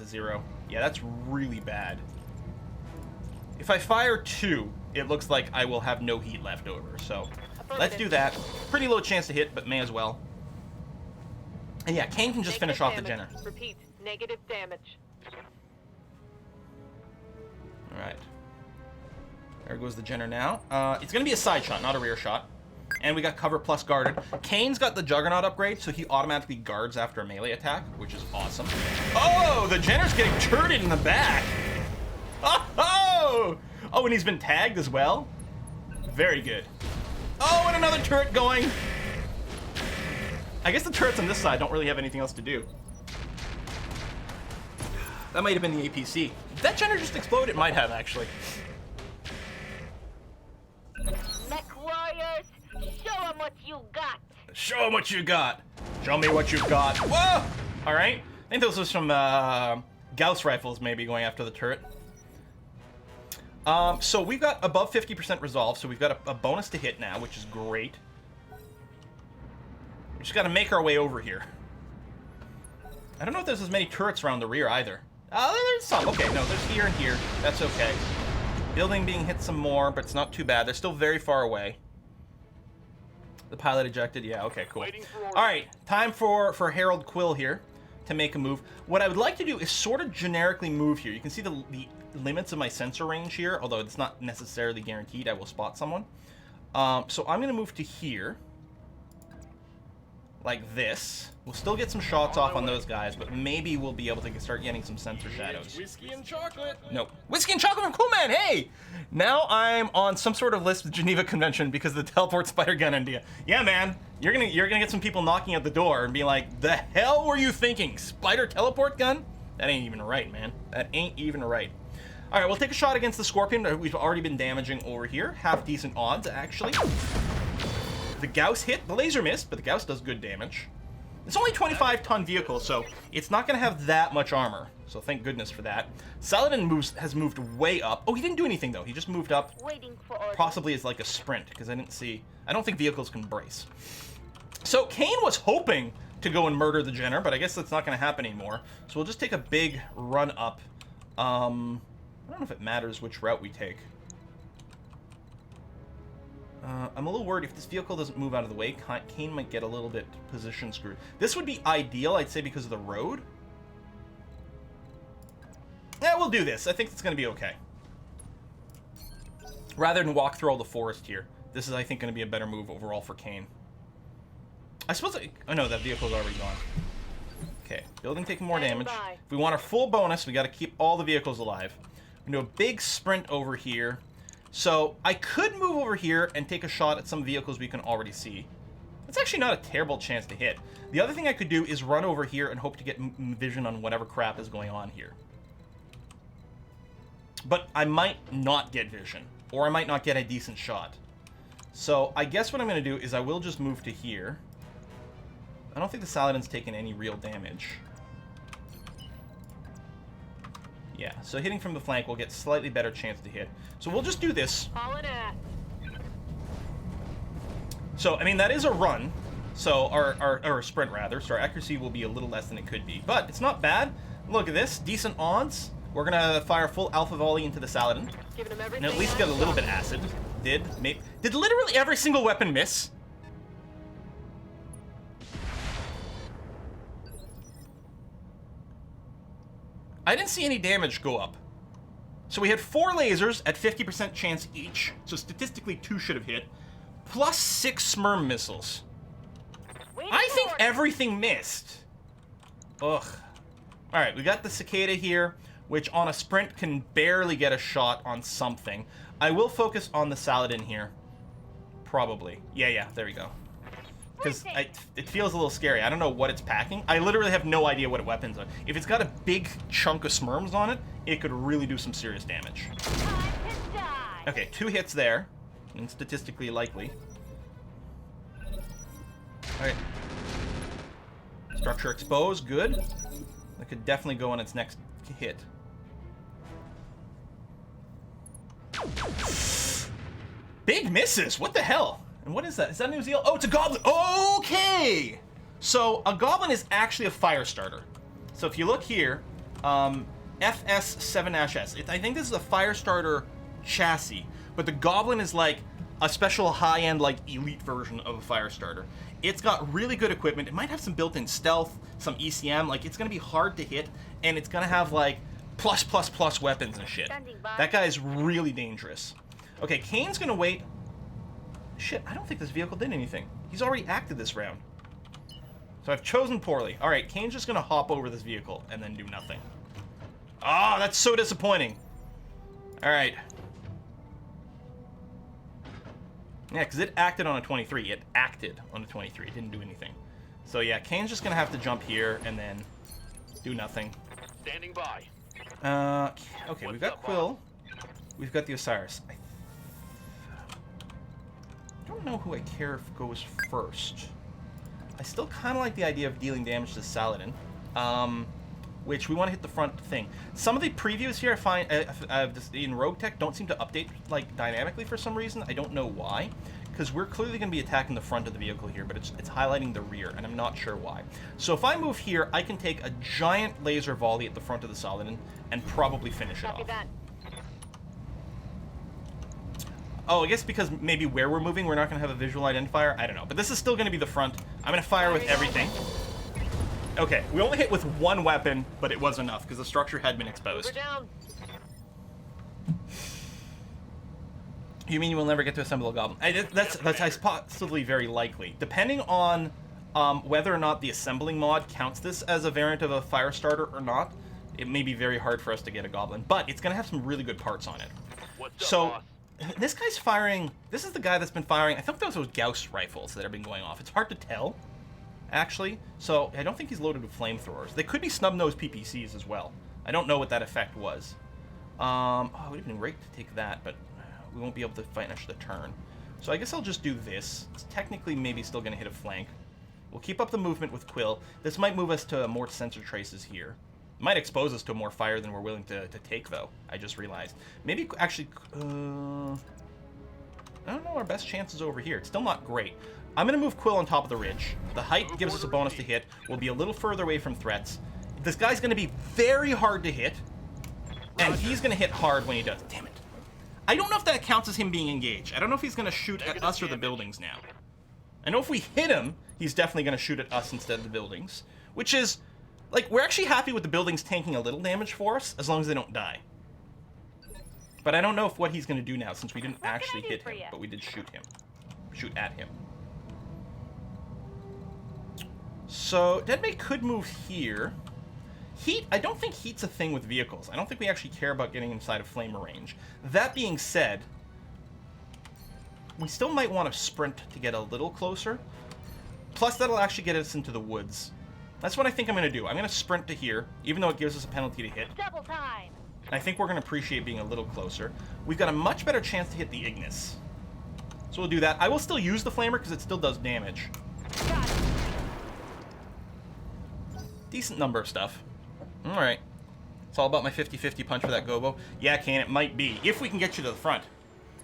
to 0. Yeah, that's really bad. If I fire 2, it looks like I will have no heat left over. So let's do that. Pretty low chance to hit, but may as well. And yeah, Kane can just finish off the Jenner. Repeat, negative damage. Alright. There goes the Jenner now. It's going to be a side shot, not a rear shot. And we got cover plus guarded. Kane's got the Juggernaut upgrade, so he automatically guards after a melee attack, which is awesome. Oh, the Jenner's getting turreted in the back. Oh, and he's been tagged as well. Very good. Oh, and another turret going. I guess the turrets on this side don't really have anything else to do. That might have been the APC. Did that Jenner just explode? It might have, actually. Mech warriors, show them what you got. Show them what you got. Show me what you got. Whoa! All right. I think those are some Gauss rifles maybe going after the turret. So we've got above 50% resolve, so we've got a bonus to hit now, which is great. We just got to make our way over here. I don't know if there's as many turrets around the rear either. There's some. Okay, no, there's here and here. That's okay. Building being hit some more, but it's not too bad. They're still very far away. The pilot ejected. Yeah, okay, cool. All right, time for Harold Quill here to make a move. What I would like to do is sort of generically move here. You can see the limits of my sensor range here, although it's not necessarily guaranteed I will spot someone. So I'm going to move to here. Like this. We'll still get some shots off on those guys, but maybe we'll be able to start getting some sensor shadows. Whiskey and chocolate. Nope. Whiskey and chocolate from Cool Man. Hey, now I'm on some sort of list with Geneva Convention because of the teleport spider gun idea. Yeah, man, you're gonna get some people knocking at the door and be like, "The hell were you thinking? Spider teleport gun? That ain't even right, man. That ain't even right." All right, we'll take a shot against the Scorpion that we've already been damaging over here. Half decent odds, actually. The Gauss hit. The laser missed, but the Gauss does good damage. It's only 25-ton vehicle, so it's not going to have that much armor. So thank goodness for that. Saladin has moved way up. Oh, he didn't do anything, though. He just moved up, Waiting for orders. possibly as like a sprint, because I don't think vehicles can brace. So Kane was hoping to go and murder the Jenner, but I guess that's not going to happen anymore. So we'll just take a big run up. I don't know if it matters which route we take. I'm a little worried if this vehicle doesn't move out of the way, Kane might get a little bit position screwed. This would be ideal, I'd say, because of the road. Yeah, we'll do this. I think it's going to be okay. Rather than walk through all the forest here, this is, I think, going to be a better move overall for Kane. I suppose oh no, that vehicle's already gone. Okay, building taking more damage. If we want our full bonus, we got to keep all the vehicles alive. We're going to do a big sprint over here. So I could move over here and take a shot at some vehicles we can already see. It's actually not a terrible chance to hit. The other thing I could do is run over here and hope to get vision on whatever crap is going on here. But I might not get vision, or I might not get a decent shot. So I guess what I'm going to do is I will just move to here. I don't think the Saladin's taken any real damage. Yeah, so hitting from the flank will get slightly better chance to hit. So we'll just do this. So, I mean, that is a run. So, or a sprint, rather. So our accuracy will be a little less than it could be. But it's not bad. Look at this. Decent odds. We're going to fire full alpha volley into the Saladin. And at least get a little bit acid. Did literally every single weapon miss? I didn't see any damage go up. So we had 4 lasers at 50% chance each. So statistically 2 should have hit. Plus 6 SMERM missiles. I think everything missed. Ugh. Alright, we got the Cicada here, which on a sprint can barely get a shot on something. I will focus on the Saladin here. Probably. Yeah, there we go. Because it feels a little scary. I don't know what it's packing. I literally have no idea what weapons are. If it's got a big chunk of SMERMs on it, it could really do some serious damage. Okay, 2 hits there. And statistically likely. Alright. Structure exposed, good. That could definitely go on its next hit. Big misses! What the hell? And what is that? Is that New Zealand? Oh, it's a goblin! Okay! So, a goblin is actually a fire starter. So if you look here, FS7-S. I think this is a Firestarter chassis, but the Goblin is like a special high-end, like, elite version of a Firestarter. It's got really good equipment. It might have some built-in stealth, some ECM. Like, it's going to be hard to hit, and it's going to have, like, plus weapons and shit. That guy is really dangerous. Okay, Kane's going to wait. Shit, I don't think this vehicle did anything. He's already acted this round. So I've chosen poorly. All right, Kane's just going to hop over this vehicle and then do nothing. Oh, that's so disappointing. All right. Yeah, because it acted on a 23. It acted on a 23. It didn't do anything. So yeah, Kane's just going to have to jump here and then do nothing. Standing by. Okay, we've got Quill. We've got the Osiris. I don't know who I care if goes first. I still kind of like the idea of dealing damage to Saladin. Which we want to hit the front thing. Some of the previews here I find in RogueTech don't seem to update like dynamically for some reason. I don't know why, because we're clearly going to be attacking the front of the vehicle here, but it's highlighting the rear, and I'm not sure why. So if I move here, I can take a giant laser volley at the front of the Saladin and probably finish it off. Oh, I guess because maybe where we're moving, we're not going to have a visual identifier. I don't know, but this is still going to be the front. I'm going to fire with everything. Okay, we only hit with one weapon, but it was enough because the structure had been exposed. You mean you will never get to assemble a goblin? That's possibly very likely. Depending on whether or not the assembling mod counts this as a variant of a Firestarter or not, it may be very hard for us to get a goblin. But it's going to have some really good parts on it. So this guy's firing... This is the guy that's been firing... I think those are Gauss rifles that have been going off. It's hard to tell, actually. So I don't think he's loaded with flamethrowers. They could be snub-nosed PPCs as well. I don't know what that effect was. Oh, it would have been great to take that, but we won't be able to finish the turn. So I guess I'll just do this. It's technically maybe still going to hit a flank. We'll keep up the movement with Quill. This might move us to more sensor traces here. It might expose us to more fire than we're willing to take, though. I just realized. Maybe actually... I don't know, our best chance is over here. It's still not great. I'm going to move Quill on top of the ridge. The height gives us a bonus to hit. We'll be a little further away from threats. This guy's going to be very hard to hit. And he's going to hit hard when he does. Damn it. I don't know if that counts as him being engaged. I don't know if he's going to shoot at us or the buildings now. I know if we hit him, he's definitely going to shoot at us instead of the buildings. Which is, like, we're actually happy with the buildings tanking a little damage for us, as long as they don't die. But I don't know if what he's going to do now, since we didn't actually hit him, but we did shoot him. Shoot at him. So, Deadmate could move here. Heat, I don't think heat's a thing with vehicles. I don't think we actually care about getting inside of flamer range. That being said, we still might want to sprint to get a little closer. Plus, that'll actually get us into the woods. That's what I think I'm going to do. I'm going to sprint to here, even though it gives us a penalty to hit. Double time. And I think we're going to appreciate being a little closer. We've got a much better chance to hit the Ignis. So we'll do that. I will still use the flamer because it still does damage. Got it. Decent number of stuff. Alright. It's all about my 50-50 punch for that Gobo. Yeah, Kane, it might be. If we can get you to the front.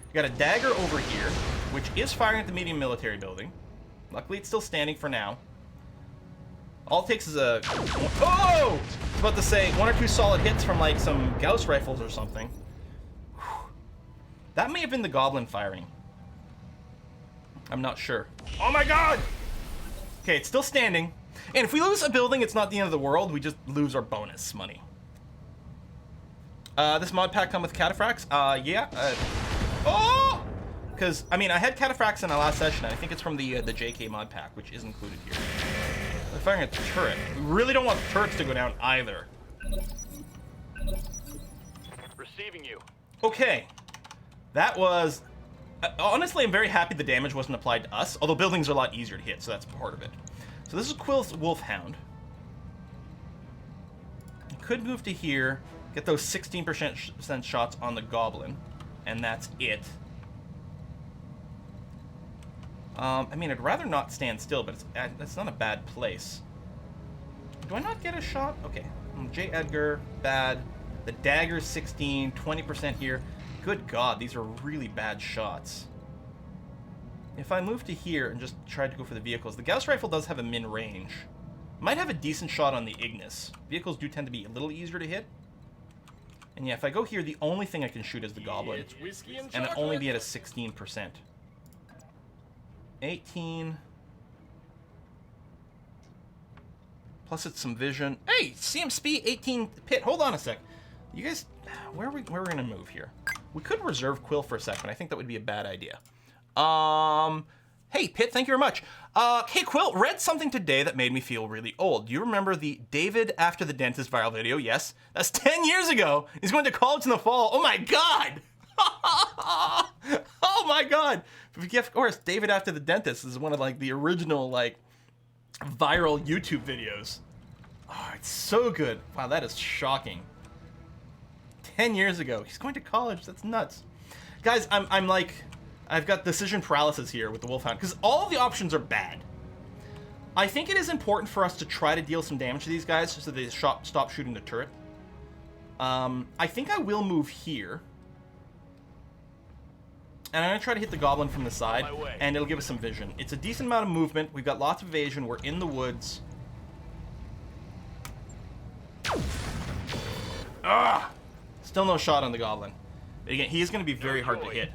We got a dagger over here, which is firing at the medium military building. Luckily, it's still standing for now. All it takes is a... Oh! I was about to say, one or two solid hits from, like, some Gauss rifles or something. Whew. That may have been the Goblin firing. I'm not sure. Oh my god! Okay, it's still standing. And if we lose a building, it's not the end of the world. We just lose our bonus money. This mod pack come with cataphracts? Yeah. Oh! Because, I mean, I had cataphracts in the last session, and I think it's from the JK mod pack, which is included here. They're firing at the turret. We really don't want the turrets to go down either. Receiving you. Okay. That was... honestly, I'm very happy the damage wasn't applied to us, although buildings are a lot easier to hit, so that's part of it. So this is Quill's Wolfhound. You could move to here, get those 16% shots on the Goblin, and that's it. I mean, I'd rather not stand still, but it's not a bad place. Do I not get a shot? Okay. J. Edgar, bad. The dagger's 16, 20% here. Good God, these are really bad shots. If I move to here and just try to go for the vehicles, the Gauss rifle does have a min range. Might have a decent shot on the Ignis. Vehicles do tend to be a little easier to hit. And yeah, if I go here, the only thing I can shoot is the Goblin. It's whiskey and And it'll chocolate. only be at a 16%. 18. Plus it's some vision. Hey, CMSP 18 pit. Hold on a sec. You guys, where are we gonna move here? We could reserve Quill for a second. I think that would be a bad idea. Hey, Pit, thank you very much. Hey, Quill, read something today that made me feel really old. Do you remember the David after the dentist viral video? Yes, that's 10 years ago. He's going to college in the fall. Oh my God. Oh my God. Of course, David after the dentist is one of like the original like viral YouTube videos. Oh, it's so good. Wow, that is shocking. 10 years ago. He's going to college. That's nuts. Guys, I'm like, I've got decision paralysis here with the Wolfhound because all of the options are bad. I think it is important for us to try to deal some damage to these guys so they stop shooting the turret. I think I will move here. And I'm going to try to hit the Goblin from the side, and it'll give us some vision. It's a decent amount of movement. We've got lots of evasion. We're in the woods. Ah! Still no shot on the Goblin. But again, he is going to be very hard to hit.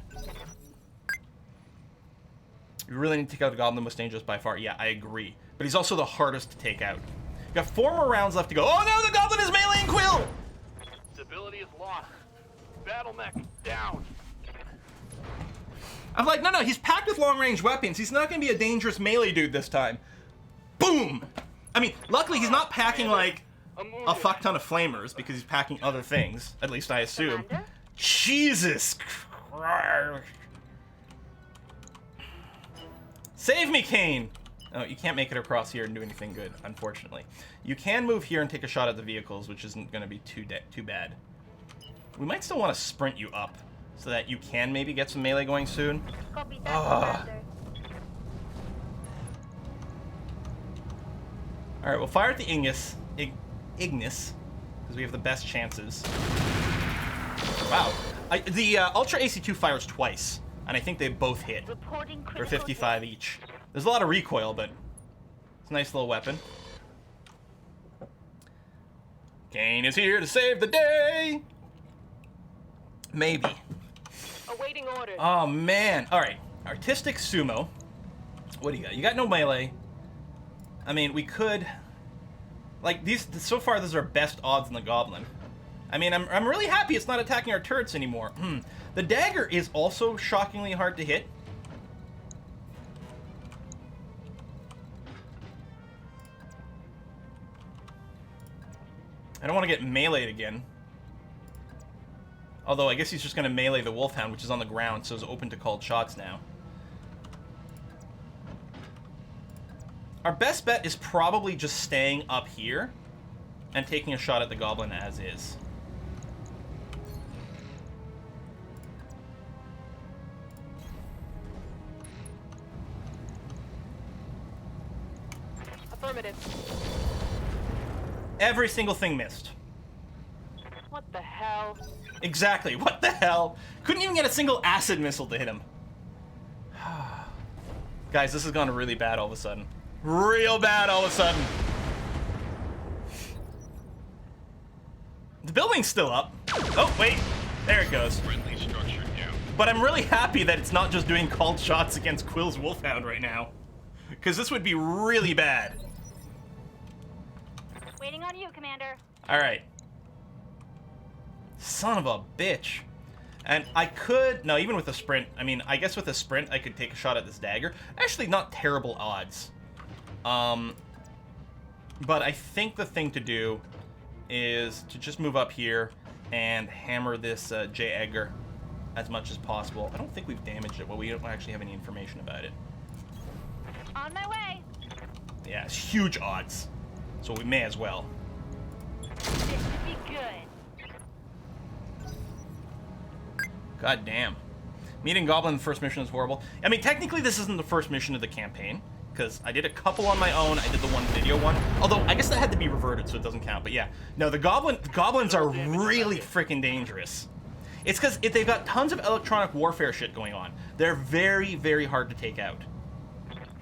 You really need to take out the Goblin, the most dangerous by far. Yeah, I agree. But he's also the hardest to take out. We've got 4 more rounds left to go. Oh no, the Goblin is meleeing Quill! Stability is lost. Battle mech down. I'm like, no, he's packed with long-range weapons. He's not going to be a dangerous melee dude this time. Boom! I mean, luckily he's not packing, like, a fuck ton of flamers, because he's packing other things. At least I assume. Commander? Jesus Christ. Save me, Kane! Oh, you can't make it across here and do anything good, unfortunately. You can move here and take a shot at the vehicles, which isn't going to be too bad. We might still want to sprint you up, so that you can maybe get some melee going soon. Copy that, Commander. Alright, we'll fire at the Ignis, because we have the best chances. Wow. The Ultra AC2 fires twice, and I think they both hit. Reporting For critical 55 each. There's a lot of recoil, but it's a nice little weapon. Kane is here to save the day! Maybe. Awaiting orders. Oh, man. Alright. Artistic Sumo. What do you got? You got no melee. I mean, we could... Like, these... So far, those are best odds in the Goblin. I mean, I'm really happy it's not attacking our turrets anymore. The Dagger is also shockingly hard to hit. I don't want to get meleeed again. Although, I guess he's just going to melee the Wolfhound, which is on the ground, so it's open to called shots now. Our best bet is probably just staying up here and taking a shot at the Goblin as is. Affirmative. Every single thing missed. What the hell? Exactly. What the hell? Couldn't even get a single acid missile to hit him. Guys, this has gone really bad all of a sudden. Real bad all of a sudden. The building's still up. Oh, wait. There it goes. Friendly structure down. But I'm really happy that it's not just doing called shots against Quill's Wolfhound right now. Because this would be really bad. Waiting on you, Commander. Alright. Son of a bitch. And I could... No, even with a sprint. I mean, I guess with a sprint, I could take a shot at this Dagger. Actually, not terrible odds. But I think the thing to do is to just move up here and hammer this J. Edgar as much as possible. I don't think we've damaged it. Well, we don't actually have any information about it. On my way. Yeah, it's huge odds. So we may as well. This should be good. God damn. Meeting Goblin in the first mission is horrible. I mean, technically this isn't the first mission of the campaign, because I did a couple on my own. I did the one video one. Although, I guess that had to be reverted, so it doesn't count. But yeah. No, the Goblins are really freaking dangerous. It's because they've got tons of electronic warfare shit going on. They're very, very hard to take out.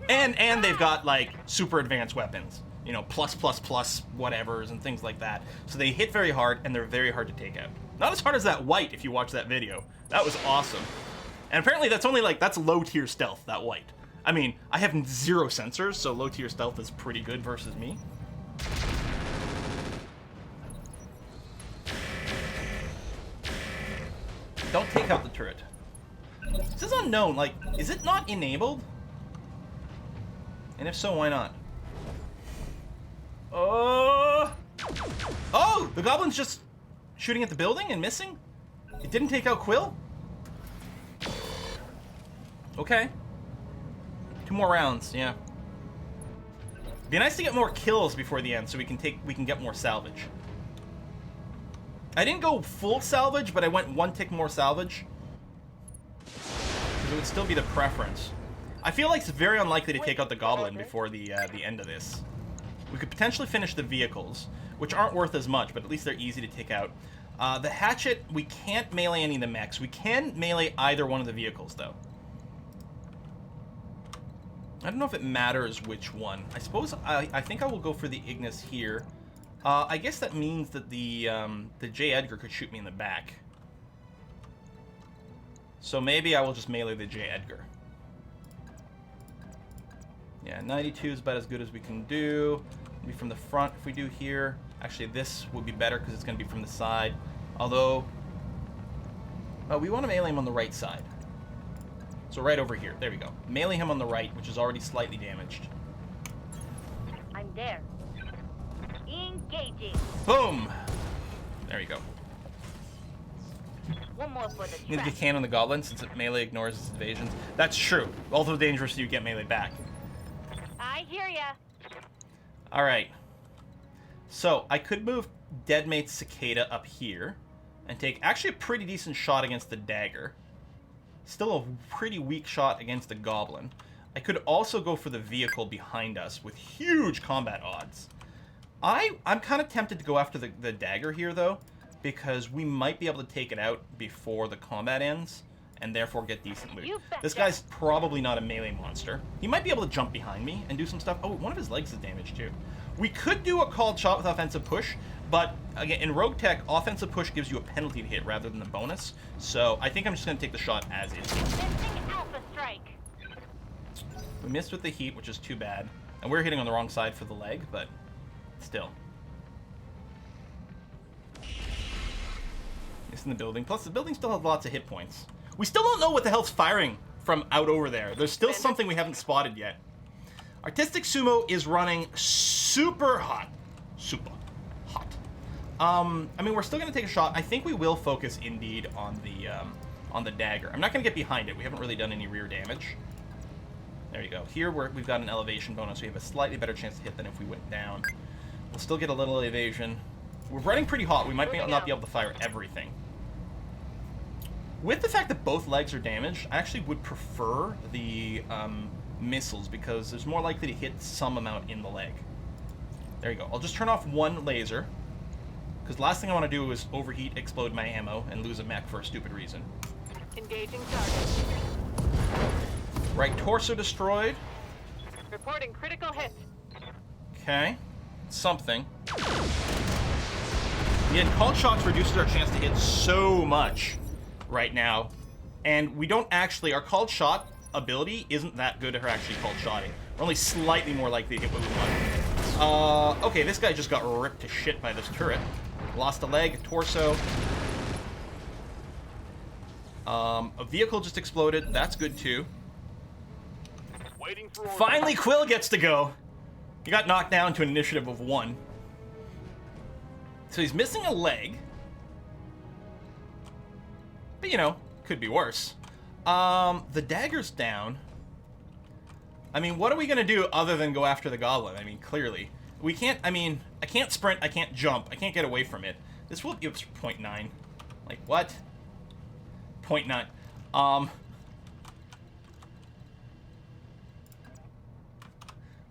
And they've got, like, super advanced weapons. you know, plus, whatevers and things like that. So they hit very hard, and they're very hard to take out. Not as hard as that white, if you watch that video. That was awesome. And apparently that's only like, that's low-tier stealth, that white. I mean, I have 0 sensors, so low-tier stealth is pretty good versus me. Don't take out the turret. This is unknown, like, is it not enabled? And if so, why not? Oh, the goblin's just shooting at the building and missing? It didn't take out Quill? Okay. 2 more rounds, yeah. Be nice to get more kills before the end so we can get more salvage. I didn't go full salvage, but I went 1 tick more salvage. Because it would still be the preference. I feel like it's very unlikely to take out the goblin before the end of this. We could potentially finish the vehicles, which aren't worth as much, but at least they're easy to take out. The hatchet, we can't melee any of the mechs. We can melee either one of the vehicles, though. I don't know if it matters which one. I suppose I think I will go for the Ignis here. I guess that means that the J. Edgar could shoot me in the back. So maybe I will just melee the J. Edgar. Yeah, 92 is about as good as we can do. Maybe from the front if we do here. Actually, this would be better because it's going to be from the side. Although, we want to melee him on the right side. So right over here. There we go. Melee him on the right, which is already slightly damaged. I'm there. Engaging. Boom! There you go. One more for the Need to track. get can on the goblin since it melee ignores its evasions. That's true. Although dangerous, you get melee back. I hear ya. Alright. So, I could move Deadmate Cicada up here and take actually a pretty decent shot against the dagger. Still a pretty weak shot against the goblin. I could also go for the vehicle behind us with huge combat odds. I'm kind of tempted to go after the dagger here, though, because we might be able to take it out before the combat ends, and therefore get decent loot. This guy's probably not a melee monster. He might be able to jump behind me and do some stuff. Oh, one of his legs is damaged, too. We could do a called shot with offensive push, but, again, in RogueTech, offensive push gives you a penalty to hit rather than a bonus, so I think I'm just going to take the shot as is. Sensing Alpha Strike. We missed with the heat, which is too bad. And we're hitting on the wrong side for the leg, but still. It's in the building. Plus, the building still has lots of hit points. We still don't know what the hell's firing from out over there. There's still something we haven't spotted yet. Artistic Sumo is running super hot. Super hot. I mean, we're still going to take a shot. I think we will focus, indeed, on the dagger. I'm not going to get behind it. We haven't really done any rear damage. There you go. Here we've got an elevation bonus. We have a slightly better chance to hit than if we went down. We'll still get a little evasion. We're running pretty hot. We might not be able to fire everything. With the fact that both legs are damaged, I actually would prefer the missiles because there's more likely to hit some amount in the leg. There you go. I'll just turn off one laser because the last thing I want to do is overheat, explode my ammo, and lose a mech for a stupid reason. Engaging target. Right torso destroyed. Reporting critical hit. Okay. Something. Yeah, called shots reduces our chance to hit so much right now. And we don't actually... Our called shot ability isn't that good at actually called shotting. We're only slightly more likely to hit what we want. Okay, this guy just got ripped to shit by this turret. Lost a leg, a torso. A vehicle just exploded. That's good, too. Waiting for orders. Finally, Quill gets to go. He got knocked down to an initiative of 1. So he's missing a leg. But, you know, could be worse. The dagger's down. I mean, what are we going to do other than go after the goblin? I mean, clearly. We can't, I mean, I can't sprint, I can't jump, I can't get away from it. This will be 0.9. Like, what? 0.9.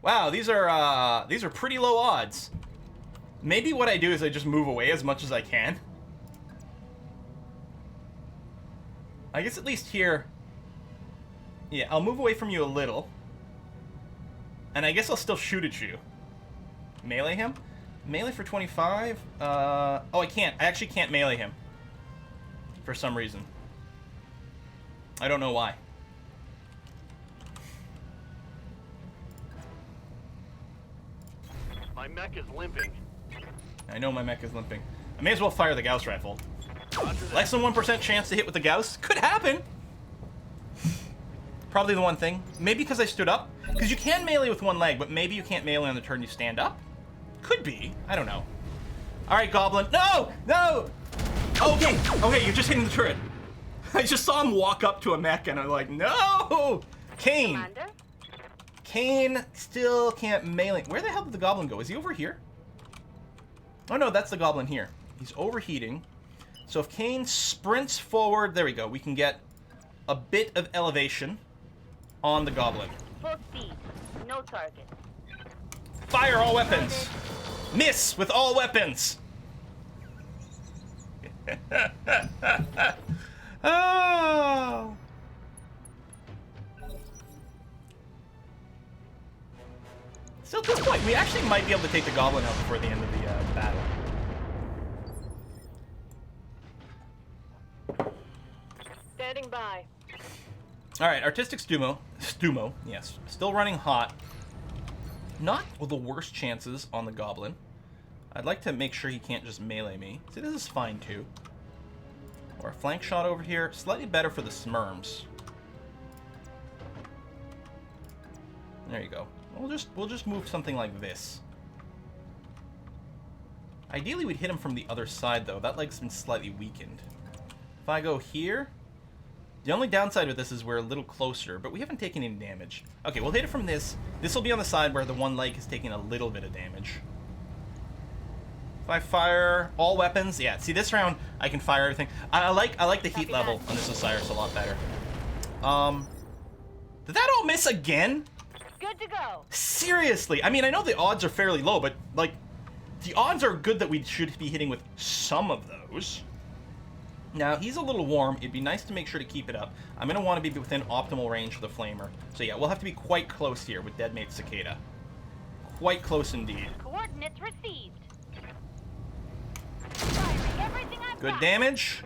Wow, these are pretty low odds. Maybe what I do is I just move away as much as I can. I guess at least here... Yeah, I'll move away from you a little. And I guess I'll still shoot at you. Melee him? Melee for 25? Oh, I can't. I actually can't melee him. For some reason. I don't know why. My mech is limping. I know my mech is limping. I may as well fire the Gauss rifle. Roger that. Less than 1% chance to hit with the Gauss. Could happen. Probably the one thing. Maybe because I stood up. Because you can melee with one leg, but maybe you can't melee on the turn you stand up. Could be. I don't know. Alright, Goblin. No! No! Okay. Okay, you're just hitting the turret. I just saw him walk up to a mech and I'm like, no! Kane. Commander? Kane still can't melee. Where the hell did the Goblin go? Is he over here? Oh no, that's the Goblin here. He's overheating. So if Kane sprints forward, there we go. We can get a bit of elevation on the Goblin. Full speed. No target. Fire all weapons. Miss with all weapons. Oh. So at this point, we actually might be able to take the Goblin out before the end of the battle. Standing by. All right, Artistic Stumo, yes, still running hot. Not with the worst chances on the Goblin. I'd like to make sure he can't just melee me. See, this is fine too. Or a flank shot over here, slightly better for the Smurms. There you go. We'll just move something like this. Ideally, we'd hit him from the other side though. That leg's been slightly weakened. If I go here. The only downside with this is we're a little closer, but we haven't taken any damage. Okay, we'll hit it from this. This will be on the side where the one leg is taking a little bit of damage. If I fire all weapons, yeah. See, this round I can fire everything. I like the heat level on this Osiris a lot better. Did that all miss again? Good to go. Seriously, I mean, I know the odds are fairly low, but like, the odds are good that we should be hitting with some of those. Now, he's a little warm. It'd be nice to make sure to keep it up. I'm going to want to be within optimal range for the Flamer. So yeah, we'll have to be quite close here with Deadmate Cicada. Quite close indeed. Coordinates received. Firing everything I've Good got. damage.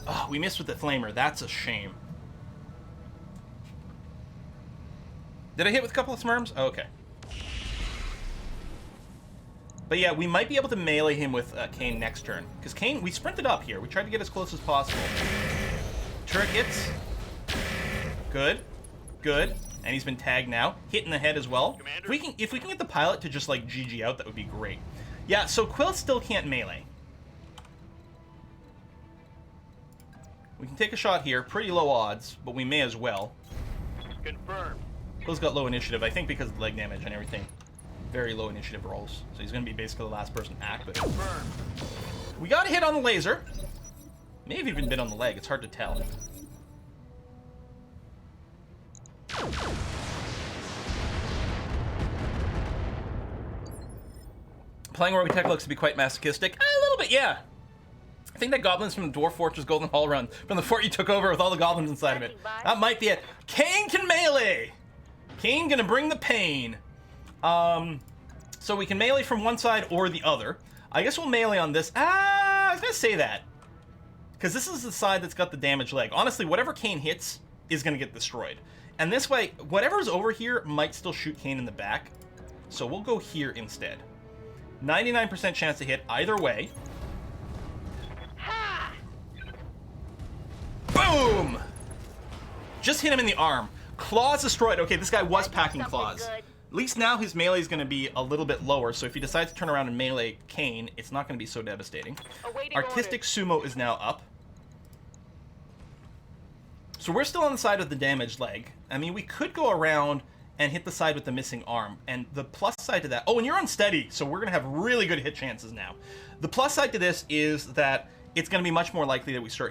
Oh, we missed with the Flamer. That's a shame. Did I hit with a couple of Smurms? Oh, okay. But yeah, we might be able to melee him with Kane next turn. Because Kane, we sprinted up here. We tried to get as close as possible. Turret hits. Good. Good. And he's been tagged now. Hit in the head as well. If we can get the pilot to just like GG out, that would be great. Yeah, so Quill still can't melee. We can take a shot here. Pretty low odds, but we may as well. Confirmed. Quill's got low initiative, I think because of leg damage and everything. Very low initiative rolls. So he's going to be basically the last person to act. But we got a hit on the laser. May have even been on the leg. It's hard to tell. Playing RogueTech looks to be quite masochistic. A little bit, yeah. I think that Goblin's from the Dwarf Fortress Golden Hall run. From the fort you took over with all the goblins inside of it. That might be it. Kane can melee! Kane gonna bring the pain. So we can melee from one side or the other. I guess we'll melee on this. I was gonna say that. Because this is the side that's got the damaged leg. Honestly, whatever Kane hits is gonna get destroyed. And this way, whatever's over here might still shoot Kane in the back. So we'll go here instead. 99% chance to hit either way. Ha! Boom! Just hit him in the arm. Claws destroyed. Okay, this guy was packing Something claws. good. At least now his melee is going to be a little bit lower, so if he decides to turn around and melee Kane, it's not going to be so devastating. Awaiting Artistic orders. Sumo is now up. So we're still on the side of the damaged leg. I mean, we could go around and hit the side with the missing arm. And the plus side to that... Oh, and you're unsteady, so we're going to have really good hit chances now. The plus side to this is that it's going to be much more likely that we start